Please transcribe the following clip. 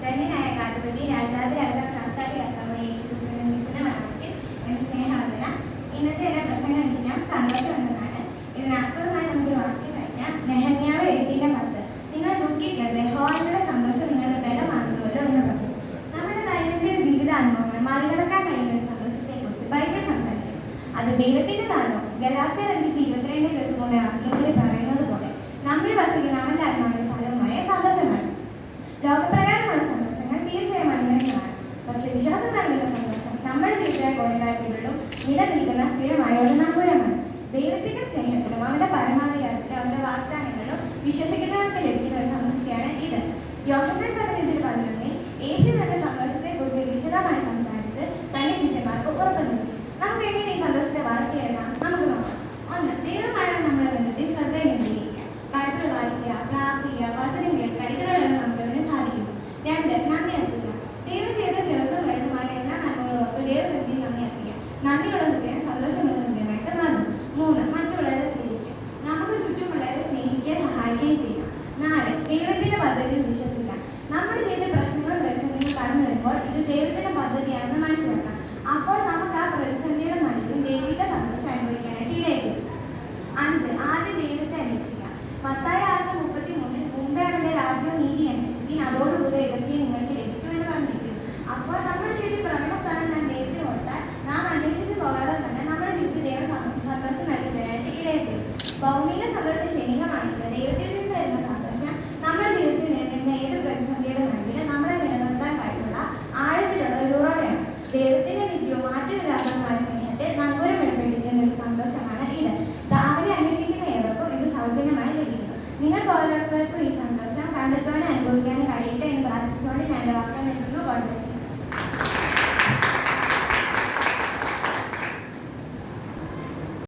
ധന്യനായ ഗാധിപതി രാജാതിരാജാവ് ശാസ്താതി കർത്താവ് യേശുക്രിസ്തുവിന്റെ നിപുണ നാമത്തിൽ എന്റെ സ്നേഹവന്ദന. ഇന്നത്തെ എന്റെ പ്രസംഗ വിഷയം സന്തോഷം എന്നതാണ്. ഇതിനാസ്പദമായി നമുക്കൊരു വാക്യം കഴിഞ്ഞാൽ നെഹമ്യാവ് 8:10 നിങ്ങൾ ദുഃഖിക്കരുത്, യഹോവയുടെ സന്തോഷം നിങ്ങളുടെ ബലമാകുമല്ലോ എന്ന് പറഞ്ഞു. നമ്മുടെ ദൈനംദിന ജീവിതാനുഭവങ്ങൾ മറികടക്കാൻ കഴിയുന്ന ഒരു സന്തോഷത്തെക്കുറിച്ച് ബൈബിൾ സംസാരിക്കും. അത് ദൈവത്തിൻ്റെതാണോ? ഗലാത്യർ 5:22-23 വാക്യങ്ങളിൽ പറയുന്നത് പോലെ നമ്മൾ വസിക്കുന്ന അവന്റെ ആത്മാവിന്റെ ഫലവുമായ സന്തോഷമാണ്. ലോകപ്രകാരമുള്ള സന്തോഷങ്ങൾ തീർച്ചയായും അനുഗ്രഹങ്ങളാണ്. പക്ഷെ വിശ്വാസം നൽകുന്ന സന്തോഷം നമ്മുടെ ജീവിതത്തിലെ കൊടികാറ്റുകളിലും നിലനിൽക്കുന്ന സ്ഥിരമായ ഒരു നങ്കൂരമാണ്. ദൈവത്തിന്റെ സ്നേഹത്തിലും അവന്റെ പരമാധികാരത്തിലും അവന്റെ വാഗ്ദാനങ്ങളിലും വിശ്വസിക്കുന്നവർക്ക് ലഭിക്കുന്ന ഒരു സംതൃപ്തിയാണ് ഇത്. യോഹന്നാൻ 15:11 യേശു തന്റെ സന്തോഷത്തെക്കുറിച്ച് വിശദമായി സംസാരിച്ച് തന്റെ ശിഷ്യന്മാർക്ക് ഉറപ്പ് നൽകി. നമുക്ക് എങ്ങനെ ഈ സന്തോഷത്തെ വളർത്തിയെടുക്കാം? നമുക്ക് നോക്കാം. 1. ദൈവമായുള്ള നമ്മുടെ ബന്ധത്തിൽ ശ്രദ്ധ കേന്ദ്രീകരിക്കുക. ബൈബിൾ വായിക്കുക, പ്രാർത്ഥിക്കുക, വചനം കേൾക്കുക. ഇതിലൂടെ നമുക്കതിന് സാധിക്കുന്നു. 2. നന്ദി അർപ്പിക്കുക. ദൈവം ചെയ്ത ചെറുതും വലുതുമായ എല്ലാ നന്മകളും ഓർത്ത് ദൈവസന്നിധിയിൽ നന്ദി അർപ്പിക്കുക. നന്ദിയുള്ള ഹൃദയം സന്തോഷമുള്ള ഹൃദയമായിട്ട് മാറുന്നു. 3. മറ്റുള്ളവരെ സ്നേഹിക്കുക. നമുക്ക് ചുറ്റുമുള്ളവരെ സ്നേഹിക്കുകയും സഹായിക്കുകയും ചെയ്യുക. 4. ദൈവത്തിന്റെ പദ്ധതിയിൽ വിശ്വസിക്കുക. നമ്മുടെ ജീവിത പ്രശ്നങ്ങളും പ്രതിസന്ധികളും കടന്നു വരുമ്പോൾ ഇത് ദൈവത്തിന്റെ പദ്ധതിയാണെന്ന് മനസ്സിലാക്കാം. അപ്പോൾ നമുക്ക് ആ പ്രതിസന്ധിയുടെ നടുവിൽ ദൈവിക സന്തോഷം അനുഭവിക്കാനായിട്ട് ഇടയാക്കും. 5. ആദ്യം ദൈവത്തെ അന്വേഷിക്കുക. മത്തായി 6:33 മുമ്പേ അവന്റെ രാജ്യവും നീതി അന്വേഷിക്കുകയും അതോടുകൂടി ഇതൊക്കെ നിങ്ങൾക്ക് ലഭിക്കുമെന്ന് പറഞ്ഞിരിക്കുന്നു. അപ്പോൾ നമ്മുടെ ജീവിതത്തിൽ പ്രകട സ്ഥാനം നാം ദൈവത്തിന് കൊടുത്താൽ നാം അന്വേഷിച്ച് പോകാതെ തന്നെ നമ്മുടെ ജീവിതത്തിൽ ദൈവം സന്തോഷം നൽകുന്നതിനായിട്ട് ഇടയാക്കും. ഭൗമിക സന്തോഷം ക്ഷണികമാണെങ്കിൽ ദൈവത്തിൽ നിന്ന് വരുന്ന സന്തോഷം നമ്മുടെ ജീവിതത്തിൽ നേരിടുന്ന ഏത് പ്രതിസന്ധിയുടെ നടുവിൽ നമ്മളെ നിലനിർത്താൻ കഴിവുള്ള ആഴത്തിലുള്ള ഒരു ഉറവയാണ്. ദൈവത്തിന്റെ നിത്യവും മാറ്റമില്ലാത്തതുമായ സ്നേഹത്തെ നങ്കൂരം ഇടപെട്ടിരിക്കുന്ന ഒരു സന്തോഷമാണ് ഇത്. അവനെ അന്വേഷിക്കുന്ന ഏവർക്കും ഇത് സൗജന്യമായി ലഭിക്കുന്നു. നിങ്ങൾക്ക് ഓരോരുത്തർക്കും ഈ സന്തോഷം കണ്ടെത്താനും അനുഭവിക്കാനും കഴിയട്ടെ എന്ന് പ്രാർത്ഥിച്ചുകൊണ്ട് ഞാൻ വാർത്ത നൽകുന്നു.